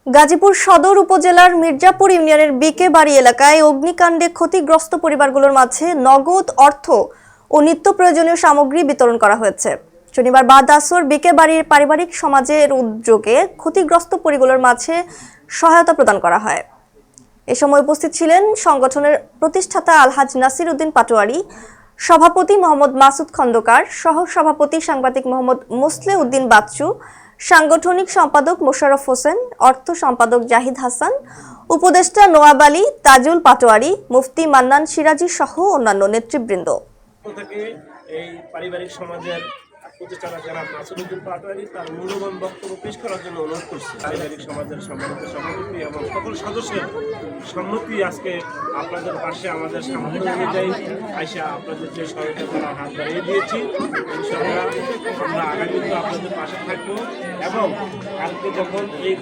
গাজীপুর সদর উপজেলার মির্জাপুর ইউনিয়নের বিকে বাড়ি এলাকায় অগ্নিকাণ্ডে ক্ষতিগ্রস্ত পরিবারগুলোর মাঝে নগদ অর্থ ও নিত্য প্রয়োজনীয় সামগ্রী বিতরণ করা হয়েছে। শনিবার বাদ আসর বিকে বাড়ির পারিবারিক সমাজের উদ্যোগে ক্ষতিগ্রস্ত পরিবারগুলোর মাঝে সহায়তা প্রদান করা হয়। এ সময় উপস্থিত ছিলেন সংগঠনের প্রতিষ্ঠাতা আলহাজ নাসির উদ্দিন পাটোয়ারি, সভাপতি মোহাম্মদ মাসুদ খন্দকার, সহ সভাপতি সাংবাদিক মোহাম্মদ মুসলে উদ্দিন বাচ্চু, সাংগঠনিক সম্পাদক মোশাররফ হোসেন, অর্থ সম্পাদক জাহিদ হাসান, উপদেষ্টা নোয়াব আলী, তাজুল পাটোয়ারি, মুফতি মান্নান সিরাজি সহ অন্যান্য নেতৃবৃন্দ। এই পারিবারিক সমাজের প্রতিষ্ঠাতা জনাব নাসিরউদ্দিন পাটোয়ারি তার মূল্যবান বক্তব্য পেশ করার জন্য অনুরোধ করছি। পারিবারিক সমাজের সম্মানিত সভাপতি এবং সকল সদস্যের সম্মতি আজকে আপনাদের পাশে আমাদের সামর্থ্য অনুযায়ী আইসা আপনাদের যে সহায়তা করার হাত বাড়িয়ে দিয়েছি। ইনশাআল্লাহ আমরা আগামীতে আপনাদের পাশে থাকবো এবং কালকে যখন এই